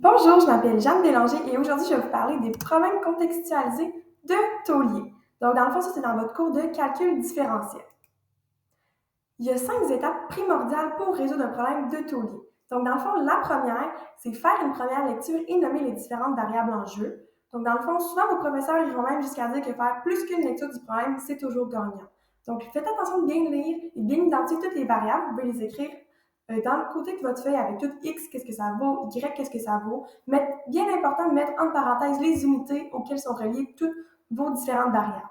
Bonjour, je m'appelle Jeanne Bélanger et aujourd'hui, je vais vous parler des problèmes contextualisés de taulier. Donc, dans le fond, ça, c'est dans votre cours de calcul différentiel. Il y a 5 étapes primordiales pour résoudre un problème de taulier. Donc, dans le fond, la première, c'est faire une première lecture et nommer les différentes variables en jeu. Donc, dans le fond, souvent, vos professeurs iront même jusqu'à dire que faire plus qu'une lecture du problème, c'est toujours gagnant. Donc, faites attention de bien lire et bien identifier toutes les variables. Vous pouvez les écrire dans le côté de votre feuille avec tout X, qu'est-ce que ça vaut, Y, qu'est-ce que ça vaut. Bien important de mettre entre parenthèses les unités auxquelles sont reliées toutes vos différentes variables.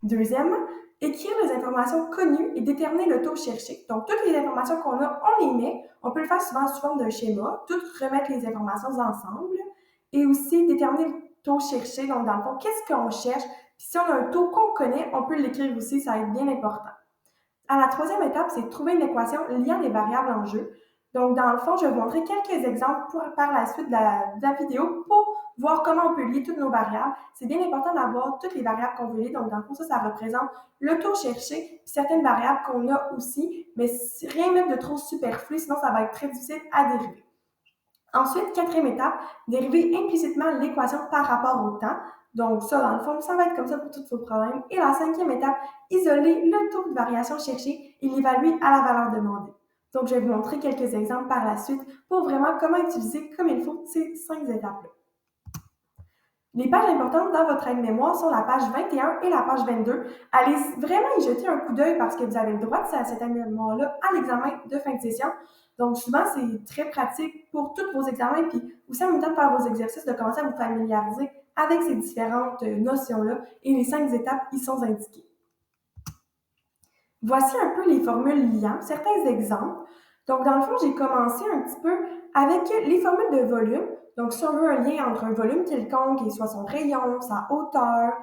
Deuxième, écrire les informations connues et déterminer le taux cherché. Donc, toutes les informations qu'on a, on les met. On peut le faire souvent sous forme d'un schéma, toutes remettre les informations ensemble et aussi déterminer le taux cherché. Donc, dans le fond, qu'est-ce qu'on cherche? Puis si on a un taux qu'on connaît, on peut l'écrire aussi, ça va être bien important. À la troisième étape, c'est de trouver une équation liant les variables en jeu. Donc, dans le fond, je vais vous montrer quelques exemples par la suite de la vidéo pour voir comment on peut lier toutes nos variables. C'est bien important d'avoir toutes les variables qu'on veut lier. Donc, dans le fond, ça représente le taux cherché, puis certaines variables qu'on a aussi, mais rien mettre de trop superflu, sinon ça va être très difficile à dériver. Ensuite, quatrième étape, dériver implicitement l'équation par rapport au temps. Donc ça, dans le fond, ça va être comme ça pour tous vos problèmes. Et la cinquième étape, isoler le taux de variation cherché et l'évaluer à la valeur demandée. Donc, je vais vous montrer quelques exemples par la suite pour vraiment comment utiliser comme il faut ces 5 étapes-là. Les pages importantes dans votre aide-mémoire sont la page 21 et la page 22. Allez vraiment y jeter un coup d'œil parce que vous avez le droit de cet aide-mémoire-là à l'examen de fin de session. Donc, souvent, c'est très pratique pour tous vos examens. Puis, aussi, en même temps de faire vos exercices, de commencer à vous familiariser avec ces différentes notions-là. Et les 5 étapes y sont indiquées. Voici un peu les formules liant, certains exemples. Donc, dans le fond, j'ai commencé un petit peu avec les formules de volume. Donc, si on veut un lien entre un volume quelconque et soit son rayon, sa hauteur,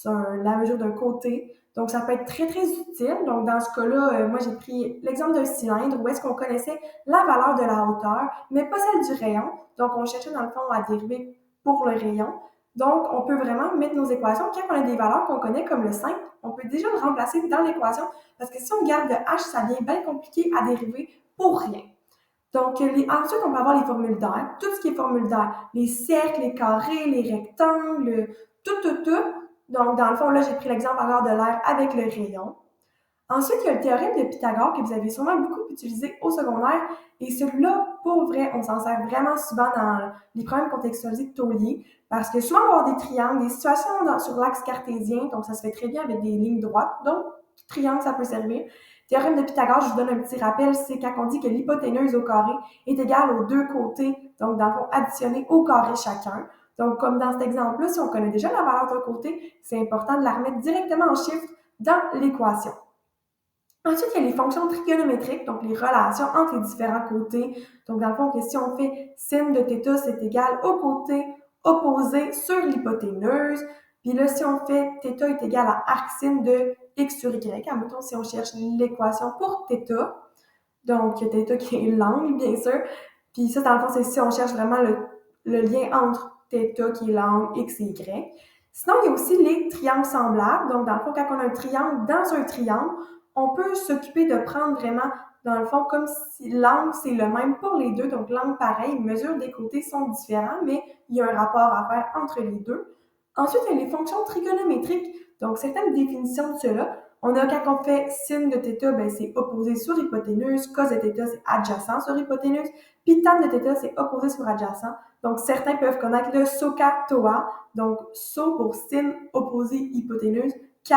la mesure d'un côté, donc ça peut être très, très utile. Donc, dans ce cas-là, moi, j'ai pris l'exemple d'un cylindre où est-ce qu'on connaissait la valeur de la hauteur, mais pas celle du rayon. Donc, on cherchait dans le fond à dériver pour le rayon. Donc, on peut vraiment mettre nos équations. Quand on a des valeurs qu'on connaît comme le 5, on peut déjà le remplacer dans l'équation parce que si on garde le H, ça devient bien compliqué à dériver pour rien. Donc, ensuite, on peut avoir les formules d'air. Tout ce qui est formule d'air, les cercles, les carrés, les rectangles, tout. Donc, dans le fond, là, j'ai pris l'exemple encore de l'air avec le rayon. Ensuite, il y a le théorème de Pythagore que vous avez sûrement beaucoup utilisé au secondaire. Et celui-là, pour vrai, on s'en sert vraiment souvent dans les problèmes contextualisés de taulier parce que souvent, on va avoir des triangles, des situations sur l'axe cartésien, donc ça se fait très bien avec des lignes droites. Donc, triangle, ça peut servir. Théorème de Pythagore, je vous donne un petit rappel, c'est quand on dit que l'hypoténuse au carré est égale aux deux côtés, donc dans le fond, additionnés au carré chacun. Donc, comme dans cet exemple-là, si on connaît déjà la valeur d'un côté, c'est important de la remettre directement en chiffres dans l'équation. Ensuite, il y a les fonctions trigonométriques, donc les relations entre les différents côtés. Donc, dans le fond, si on fait sin de θ, c'est égal au côté opposé sur l'hypoténuse. Puis là, si on fait θ est égal à arc-sin de x sur y, admettons si on cherche l'équation pour θ, donc θ qui est l'angle, bien sûr. Puis ça, dans le fond, c'est si on cherche vraiment le lien entre θ qui est l'angle x et y. Sinon, il y a aussi les triangles semblables. Donc, dans le fond, quand on a un triangle dans un triangle, on peut s'occuper de prendre vraiment, dans le fond, comme si l'angle, c'est le même pour les deux. Donc, l'angle pareil, les mesures des côtés sont différentes, mais il y a un rapport à faire entre les deux. Ensuite, il y a les fonctions trigonométriques. Donc, certaines définitions de cela. On a quand on fait sin de θ, ben, c'est opposé sur hypoténuse. Cos de θ, c'est adjacent sur hypoténuse. Puis tan de θ, c'est opposé sur adjacent. Donc, certains peuvent connaître le SOHCAHTOA. Donc, SO pour sin opposé hypoténuse. K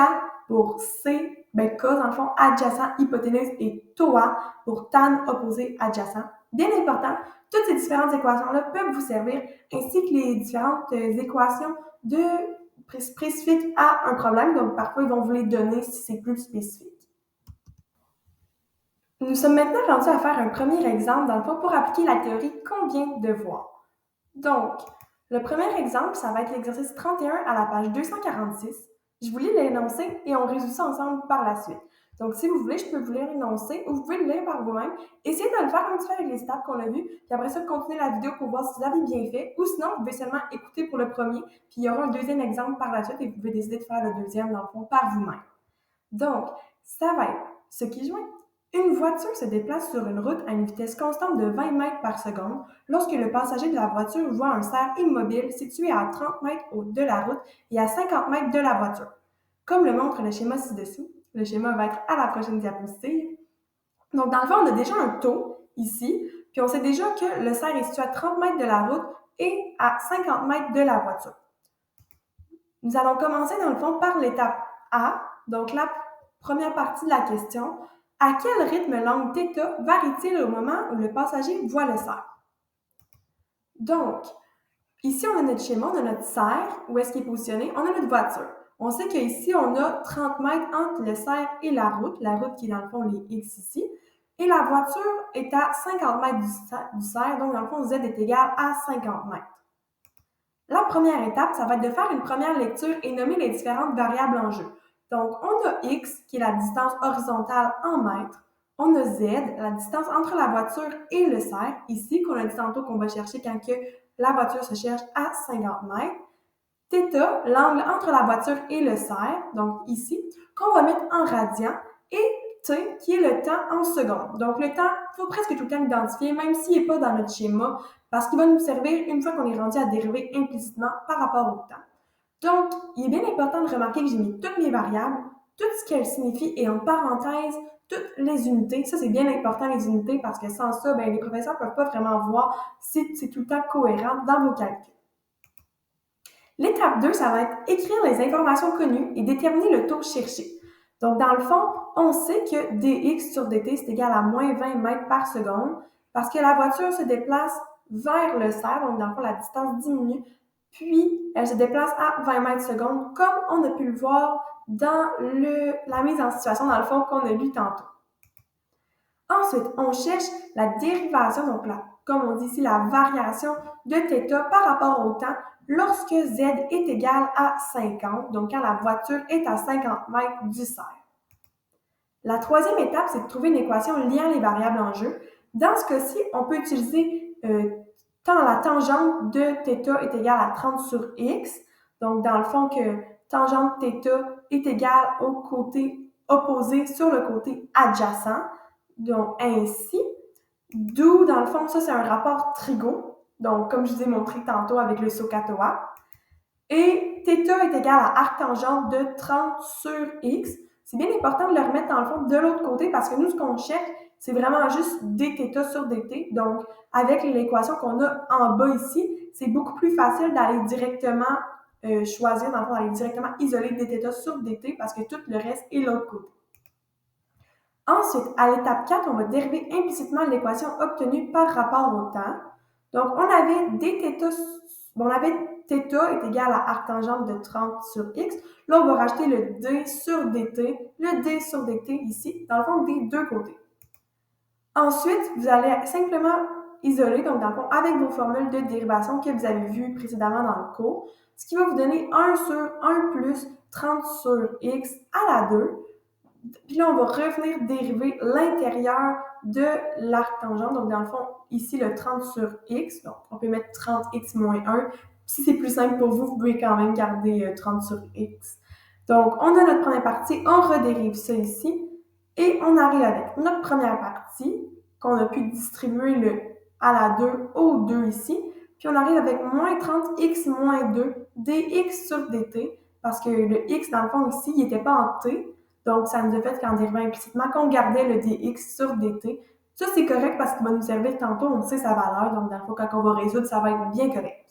pour C, ben cos dans le fond, adjacent, hypoténuse et TOA pour tan opposé adjacent. Bien important, toutes ces différentes équations-là peuvent vous servir, ainsi que les différentes équations spécifiques à un problème. Donc, parfois, ils vont vous les donner si c'est plus spécifique. Nous sommes maintenant rendus à faire un premier exemple, dans le fond, pour appliquer la théorie qu'on vient de voir. Donc, le premier exemple, ça va être l'exercice 31 à la page 246. Je vous lis l'énoncé et on résout ça ensemble par la suite. Donc, si vous voulez, je peux vous lire l'énoncé ou vous pouvez le lire par vous-même. Essayez de le faire un petit peu avec les étapes qu'on a vues, puis après ça, continuez la vidéo pour voir si vous avez bien fait. Ou sinon, vous pouvez seulement écouter pour le premier, puis il y aura un deuxième exemple par la suite et vous pouvez décider de faire le deuxième, dans le fond, par vous-même. Donc, ça va être ce qui joint Une voiture se déplace sur une route à une vitesse constante de 20 mètres par seconde lorsque le passager de la voiture voit un cerf immobile situé à 30 mètres de la route et à 50 mètres de la voiture. Comme le montre le schéma ci-dessous, le schéma va être à la prochaine diapositive. Donc, dans le fond, on a déjà un taux ici, puis on sait déjà que le cerf est situé à 30 mètres de la route et à 50 mètres de la voiture. Nous allons commencer, dans le fond, par l'étape A, donc la première partie de la question. À quel rythme l'angle θ varie-t-il au moment où le passager voit le cerf? Donc, ici, on a notre schéma, on a notre cerf, où est-ce qu'il est positionné, on a notre voiture. On sait qu'ici, on a 30 mètres entre le cerf et la route qui est dans le fond les X ici, et la voiture est à 50 mètres du cerf, donc dans le fond, Z est égal à 50 mètres. La première étape, ça va être de faire une première lecture et nommer les différentes variables en jeu. Donc, on a X, qui est la distance horizontale en mètres. On a Z, la distance entre la voiture et le cerf, ici, qu'on a dit tantôt qu'on va chercher quand que la voiture se cherche à 50 mètres. Θ, l'angle entre la voiture et le cerf, donc ici, qu'on va mettre en radians. Et T, qui est le temps en secondes. Donc, le temps, il faut presque tout le temps l'identifier, même s'il n'est pas dans notre schéma, parce qu'il va nous servir une fois qu'on est rendu à dériver implicitement par rapport au temps. Donc, il est bien important de remarquer que j'ai mis toutes mes variables, tout ce qu'elles signifient et en parenthèse, toutes les unités. Ça, c'est bien important, les unités, parce que sans ça, les professeurs ne peuvent pas vraiment voir si c'est tout le temps cohérent dans vos calculs. L'étape 2, ça va être écrire les informations connues et déterminer le taux cherché. Donc, dans le fond, on sait que dx sur dt, c'est égal à moins 20 mètres par seconde parce que la voiture se déplace vers le cerf, donc dans le fond, la distance diminue, puis elle se déplace à 20 mètres secondes, comme on a pu le voir dans la mise en situation, dans le fond, qu'on a lu tantôt. Ensuite, on cherche la dérivation, donc comme on dit ici, la variation de θ par rapport au temps lorsque Z est égal à 50, donc quand la voiture est à 50 mètres du cerf. La troisième étape, c'est de trouver une équation liant les variables en jeu. Dans ce cas-ci, on peut utiliser tant la tangente de θ est égale à 30 sur x, donc dans le fond que tangente θ est égale au côté opposé sur le côté adjacent, donc ainsi, d'où dans le fond, ça c'est un rapport trigo, donc comme je vous ai montré tantôt avec le SOHCAHTOA, et θ est égal à arctangente de 30 sur x. C'est bien important de le remettre dans le fond de l'autre côté parce que nous, ce qu'on cherche, c'est vraiment juste dθ sur dt. Donc, avec l'équation qu'on a en bas ici, c'est beaucoup plus facile d'aller directement choisir, dans le fond, d'aller directement isoler dθ sur dt parce que tout le reste est l'autre côté. Ensuite, à l'étape 4, on va dériver implicitement l'équation obtenue par rapport au temps. Donc, on avait θ est égal à arctangente de 30 sur x. Là, on va rajouter le d sur dt, le d sur dt ici, dans le fond, des deux côtés. Ensuite, vous allez simplement isoler, donc dans le fond, avec vos formules de dérivation que vous avez vues précédemment dans le cours, ce qui va vous donner 1 sur 1 plus 30 sur x à la 2. Puis là, on va revenir dériver l'intérieur de l'arctangente. Donc, dans le fond, ici, le 30 sur x. Donc, on peut mettre 30x moins 1. Si c'est plus simple pour vous, vous pouvez quand même garder 30 sur x. Donc, on a notre première partie. On redérive ça ici. Et on arrive avec notre première partie qu'on a pu distribuer à la 2 au 2 ici. Puis, on arrive avec moins 30x moins 2 dx sur dt. Parce que le x, dans le fond, ici, il n'était pas en t. Donc, ça nous a fait qu'en dérivant implicitement, qu'on gardait le dx sur dt. Ça, c'est correct parce qu'il va nous servir tantôt, on sait sa valeur. Donc, dans le fond, quand on va résoudre, ça va être bien correct.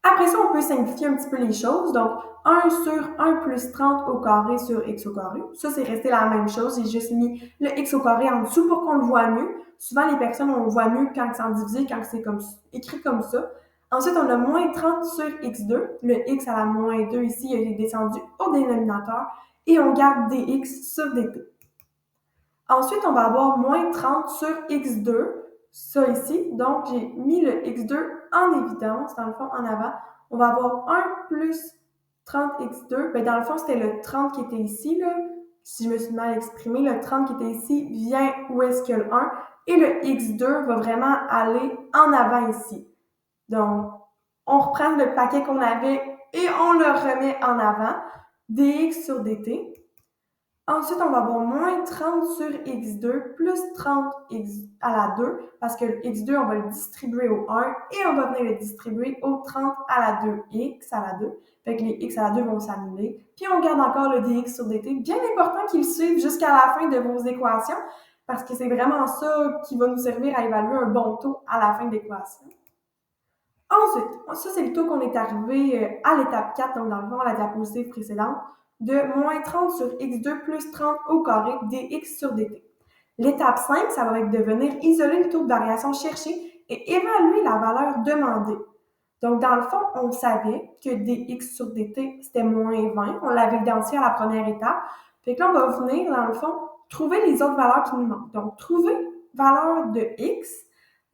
Après ça, on peut simplifier un petit peu les choses. Donc, 1 sur 1 plus 30 au carré sur x au carré. Ça, c'est resté la même chose. J'ai juste mis le x au carré en dessous pour qu'on le voit mieux. Souvent, les personnes, on le voit mieux quand c'est en divisé, quand c'est écrit comme ça. Ensuite, on a moins 30 sur x2. Le x à la moins 2 ici, il est descendu au dénominateur. Et on garde dx sur dt. Ensuite, on va avoir moins 30 sur x2, ça ici. Donc, j'ai mis le x2 en évidence, dans le fond, en avant. On va avoir 1 plus 30x2. Bien, dans le fond, c'était le 30 qui était ici, là. Si je me suis mal exprimée, le 30 qui était ici vient où est-ce que le 1. Et le x2 va vraiment aller en avant ici. Donc, on reprend le paquet qu'on avait et on le remet en avant. Dx sur dt. Ensuite, on va avoir moins 30 sur x2 plus 30 x à la 2, parce que le x2, on va le distribuer au 1 et on va venir le distribuer au 30 à la 2, x à la 2. Fait que les x à la 2 vont s'annuler. Puis on garde encore le dx sur dt. Bien important qu'ils suivent jusqu'à la fin de vos équations, parce que c'est vraiment ça qui va nous servir à évaluer un bon taux à la fin de l'équation. Ensuite, ça c'est le taux qu'on est arrivé à l'étape 4, donc dans le fond, à la diapositive précédente, de moins 30 sur x2 plus 30 au carré dx sur dt. L'étape 5, ça va être de venir isoler le taux de variation cherché et évaluer la valeur demandée. Donc, dans le fond, on savait que dx sur dt, c'était moins 20. On l'avait identifié à la première étape. Fait que là, on va venir, dans le fond, trouver les autres valeurs qui nous manquent. Donc, trouver valeur de x,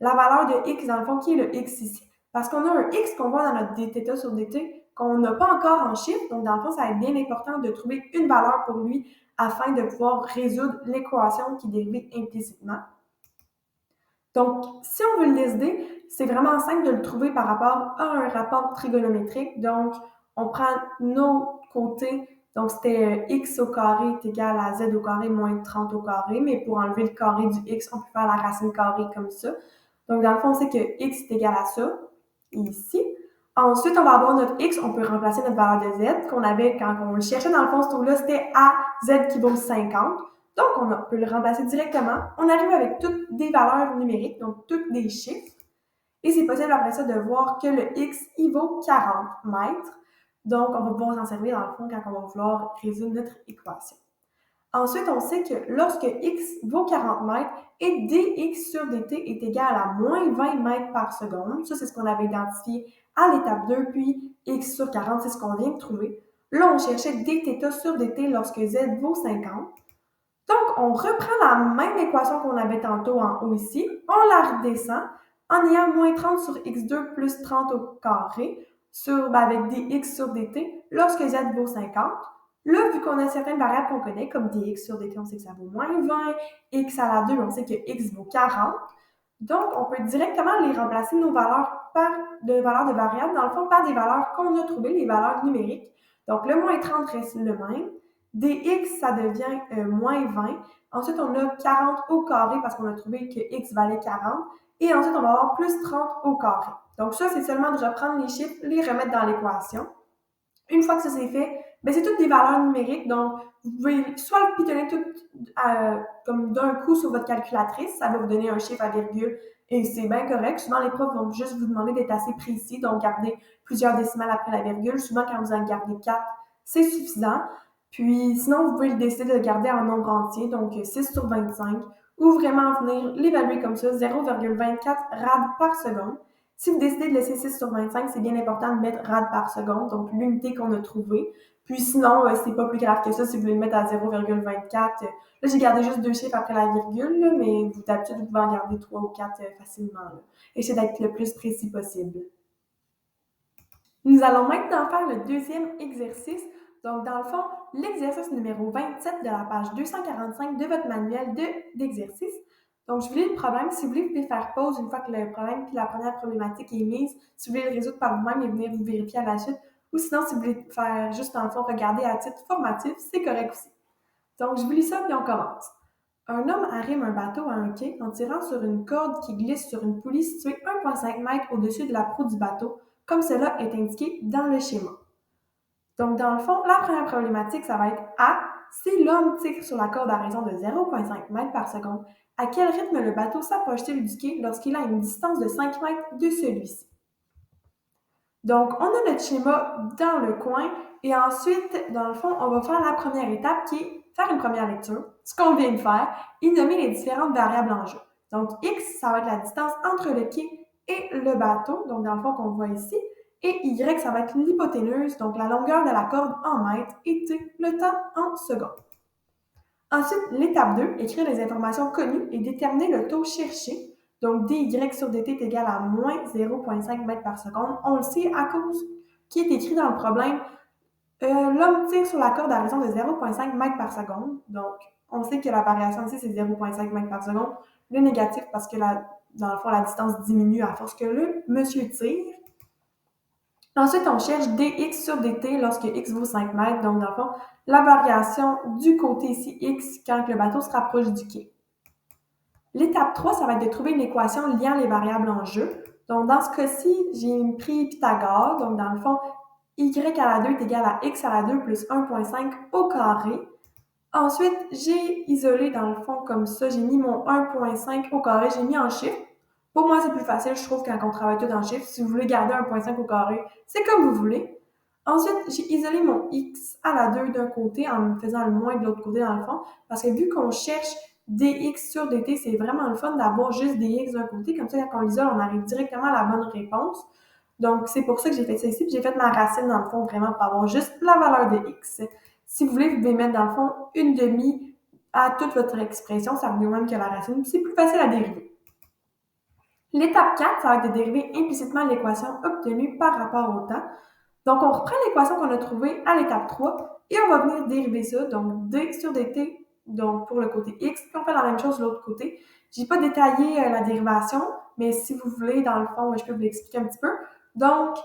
la valeur de x, dans le fond, qui est le x ici. Parce qu'on a un x qu'on voit dans notre dθ sur dt qu'on n'a pas encore en chiffre. Donc, dans le fond, ça va être bien important de trouver une valeur pour lui afin de pouvoir résoudre l'équation qui dérive implicitement. Donc, si on veut le décider, c'est vraiment simple de le trouver par rapport à un rapport trigonométrique. Donc, on prend nos côtés. Donc, c'était x au carré est égal à z au carré moins 30 au carré. Mais pour enlever le carré du x, on peut faire la racine carrée comme ça. Donc, dans le fond, on sait que x est égal à ça, ici. Ensuite, on va avoir notre x, on peut remplacer notre valeur de z qu'on avait quand on le cherchait dans le fond, ce taux-là, c'était à z qui vaut 50. Donc, on peut le remplacer directement. On arrive avec toutes des valeurs numériques, donc toutes des chiffres. Et c'est possible après ça de voir que le x, il vaut 40 mètres. Donc, on va pouvoir s'en servir dans le fond quand on va vouloir résoudre notre équation. Ensuite, on sait que lorsque x vaut 40 mètres et dx sur dt est égal à moins 20 mètres par seconde, ça c'est ce qu'on avait identifié à l'étape 2, puis x sur 40, c'est ce qu'on vient de trouver. Là, on cherchait dθ sur dt lorsque z vaut 50. Donc, on reprend la même équation qu'on avait tantôt en haut ici, on la redescend en ayant moins 30 sur x2 plus 30 au carré avec dx sur dt lorsque z vaut 50. Là, vu qu'on a certaines variables qu'on connaît, comme dx sur dt, on sait que ça vaut moins 20, x à la 2, on sait que x vaut 40. Donc, on peut directement les remplacer nos valeurs de valeurs de variables, dans le fond, par des valeurs qu'on a trouvées, les valeurs numériques. Donc, le moins 30 reste le même. Dx, ça devient moins 20. Ensuite, on a 40 au carré parce qu'on a trouvé que x valait 40. Et ensuite, on va avoir plus 30 au carré. Donc ça, c'est seulement de reprendre les chiffres, les remettre dans l'équation. Une fois que ça c'est fait, ben c'est toutes des valeurs numériques. Donc, vous pouvez soit le pitonner tout comme d'un coup sur votre calculatrice. Ça va vous donner un chiffre à virgule et c'est bien correct. Souvent, les profs vont juste vous demander d'être assez précis. Donc, garder plusieurs décimales après la virgule. Souvent, quand vous en gardez 4, c'est suffisant. Puis, sinon, vous pouvez décider de le garder en nombre entier, donc 6 sur 25, ou vraiment venir l'évaluer comme ça, 0,24 rad par seconde. Si vous décidez de laisser 6 sur 25, c'est bien important de mettre rad par seconde, donc l'unité qu'on a trouvée. Puis sinon, c'est pas plus grave que ça si vous voulez le mettre à 0,24. Là, j'ai gardé juste 2 chiffres après la virgule, là, mais vous d'habitude, vous pouvez en garder 3 ou 4 facilement. Là. Essayez d'être le plus précis possible. Nous allons maintenant faire le deuxième exercice. Donc, dans le fond, l'exercice numéro 27 de la page 245 de votre manuel d'exercice. Donc, je vous lis le problème. Si vous voulez, vous pouvez faire pause une fois que le problème puis la première problématique est mise. Si vous voulez le résoudre par vous-même et venir vous vérifier à la suite. Ou sinon, si vous voulez faire juste, dans le fond, regarder à titre formatif, c'est correct aussi. Donc, je vous lis ça puis on commence. Un homme arrime un bateau à un quai en tirant sur une corde qui glisse sur une poulie située 1,5 m au-dessus de la proue du bateau, comme cela est indiqué dans le schéma. Donc, dans le fond, la première problématique, ça va être A. Si l'homme tire sur la corde à raison de 0,5 m par seconde, à quel rythme le bateau s'approche-t-il du quai lorsqu'il a une distance de 5 mètres de celui-ci? Donc, on a notre schéma dans le coin et ensuite, dans le fond, on va faire la première étape qui est faire une première lecture, ce qu'on vient de faire, et nommer les différentes variables en jeu. Donc, X, ça va être la distance entre le quai et le bateau, donc dans le fond qu'on voit ici, et Y, ça va être l'hypoténuse, donc la longueur de la corde en mètres, et T, le temps en secondes. Ensuite, l'étape 2, écrire les informations connues et déterminer le taux cherché. Donc, dy sur dt est égal à moins 0,5 m par seconde. On le sait à cause qui est écrit dans le problème. L'homme tire sur la corde à raison de 0,5 m par seconde. Donc, on sait que la variation ici, c'est 0,5 m par seconde. Le négatif, parce que dans le fond, la distance diminue à force que le monsieur tire. Ensuite, on cherche dx sur dt lorsque x vaut 5 mètres. Donc, dans le fond, la variation du côté ici x quand le bateau se rapproche du quai. L'étape 3, ça va être de trouver une équation liant les variables en jeu. Donc, dans ce cas-ci, j'ai pris Pythagore. Donc, dans le fond, y à la 2 est égal à x à la 2 plus 1,5 au carré. Ensuite, j'ai isolé dans le fond comme ça. J'ai mis mon 1,5 au carré, j'ai mis en chiffre. Pour moi, c'est plus facile, je trouve, quand on travaille tout en chiffres. Si vous voulez garder 1,5 au carré, c'est comme vous voulez. Ensuite, j'ai isolé mon x à la 2 d'un côté en me faisant le moins de l'autre côté dans le fond. Parce que vu qu'on cherche dx sur dt, c'est vraiment le fun d'avoir juste dx d'un côté. Comme ça, quand on l'isole, on arrive directement à la bonne réponse. Donc, c'est pour ça que j'ai fait ça ici. Puis j'ai fait ma racine dans le fond vraiment pour avoir juste la valeur de x. Si vous voulez, vous pouvez mettre dans le fond une demi à toute votre expression. Ça revient au même que la racine. C'est plus facile à dériver. L'étape 4, ça va être de dériver implicitement l'équation obtenue par rapport au temps. Donc, on reprend l'équation qu'on a trouvée à l'étape 3 et on va venir dériver ça. Donc, d sur dt, donc pour le côté x, puis on fait la même chose de l'autre côté. Je n'ai pas détaillé la dérivation, mais si vous voulez, dans le fond, je peux vous l'expliquer un petit peu. Donc,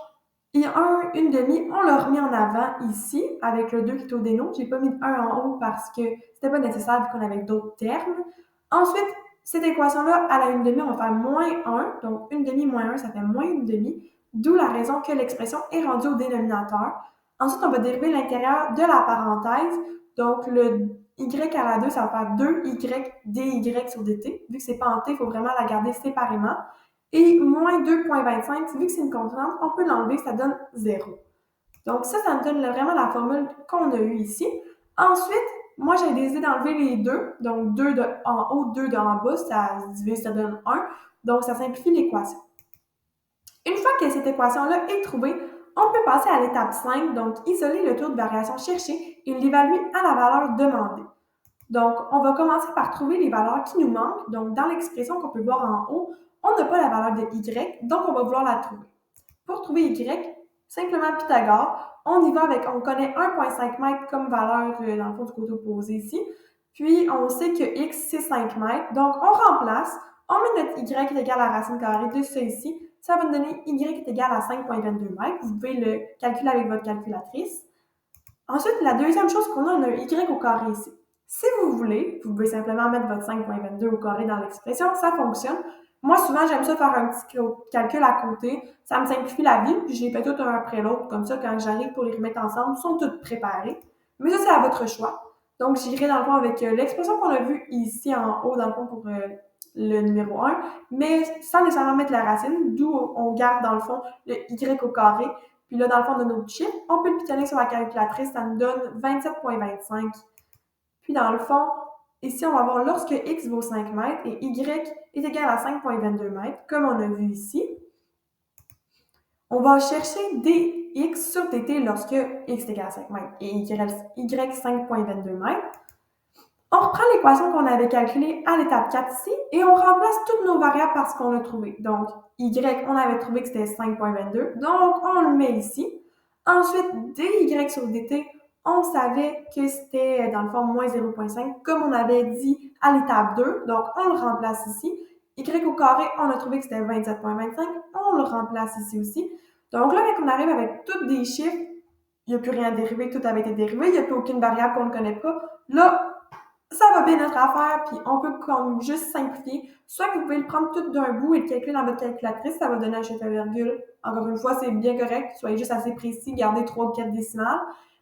il y a une demi, on l'a remis en avant ici, avec le 2 qui est au déno. J'ai pas mis de 1 en haut parce que c'était pas nécessaire vu qu'on avait d'autres termes. Ensuite, cette équation-là, à la une demi, on va faire moins 1. Donc, une demi moins 1, ça fait moins une demi. D'où la raison que l'expression est rendue au dénominateur. Ensuite, on va dériver l'intérieur de la parenthèse. Donc, le y à la 2, ça va faire 2y dy sur dt. Vu que c'est pas en t, il faut vraiment la garder séparément. Et moins 2,25, vu que c'est une constante, on peut l'enlever, ça donne 0. Donc ça me donne vraiment la formule qu'on a eue ici. Ensuite, moi, j'ai décidé d'enlever les deux. Donc 2 de en haut, 2 de en bas, ça se divise, ça donne 1. Donc ça simplifie l'équation. Une fois que cette équation-là est trouvée, on peut passer à l'étape 5, donc isoler le taux de variation cherché et l'évaluer à la valeur demandée. Donc, on va commencer par trouver les valeurs qui nous manquent. Donc, dans l'expression qu'on peut voir en haut, on n'a pas la valeur de y, donc on va vouloir la trouver. Pour trouver y, simplement Pythagore, on y va avec, on connaît 1,5 mètres comme valeur dans le fond du côté opposé ici. Puis, on sait que x, c'est 5 mètres. Donc, on remplace, on met notre y qui est égal à la racine carrée de ça ici. Ça va nous donner y qui est égal à 5,22 mètres. Vous pouvez le calculer avec votre calculatrice. Ensuite, la deuxième chose qu'on a, on a un y au carré ici. Si vous voulez, vous pouvez simplement mettre votre 5,22 au carré dans l'expression, ça fonctionne. Moi, souvent, j'aime ça faire un petit calcul à côté. Ça me simplifie la vie, puis je les fais tout un après l'autre. Comme ça, quand j'arrive pour les remettre ensemble, ils sont toutes préparées. Mais ça, c'est à votre choix. Donc, j'irai dans le fond avec l'expression qu'on a vue ici en haut, dans le fond, pour le numéro 1, mais sans nécessairement mettre la racine, d'où on garde, dans le fond, le y au carré. Puis là, dans le fond, on a notre chiffre. On peut le pitonner sur la calculatrice, ça nous donne 27,25. Puis dans le fond, ici, on va voir lorsque x vaut 5 mètres et y est égal à 5,22 mètres, comme on a vu ici. On va chercher dx sur dt lorsque x est égal à 5 mètres et y 5,22 mètres. On reprend l'équation qu'on avait calculée à l'étape 4 ici et on remplace toutes nos variables par ce qu'on a trouvé. Donc, y, on avait trouvé que c'était 5,22, donc on le met ici. Ensuite, dy sur dt, on savait que c'était dans le fond moins 0,5 comme on avait dit à l'étape 2, donc on le remplace ici. Y au carré, on a trouvé que c'était 27,25, on le remplace ici aussi. Donc là, quand on arrive avec tous des chiffres, il n'y a plus rien à dériver, tout avait été dérivé, il n'y a plus aucune variable qu'on ne connaît pas. Là, ça va bien notre affaire, puis on peut comme juste simplifier. Soit que vous pouvez le prendre tout d'un bout et le calculer dans votre calculatrice, ça va donner un chiffre à virgule. Encore une fois, c'est bien correct, soyez juste assez précis, gardez 3 ou 4 décimales.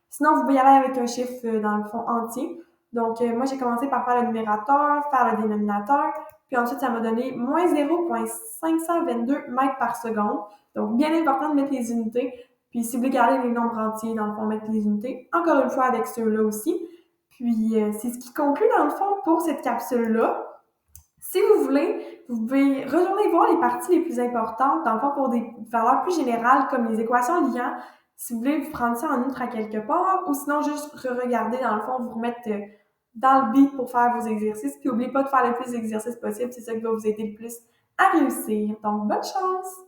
Sinon, vous pouvez y aller avec un chiffre dans le fond entier. Donc, moi, j'ai commencé par faire le numérateur, faire le dénominateur, puis ensuite, ça m'a donné moins 0,522 mètres par seconde. Donc, bien important de mettre les unités. Puis, si vous voulez garder les nombres entiers, dans le fond, mettre les unités. Encore une fois, avec ceux-là aussi. Puis, c'est ce qui conclut, dans le fond, pour cette capsule-là. Si vous voulez, vous pouvez retourner voir les parties les plus importantes, dans le fond, pour des valeurs plus générales, comme les équations liant. Si vous voulez, vous prendre ça en outre à quelque part, ou sinon, juste regarder, dans le fond, vous remettre dans le beat pour faire vos exercices. Puis, n'oubliez pas de faire le plus d'exercices possible, c'est ça qui va vous aider le plus à réussir. Donc, bonne chance!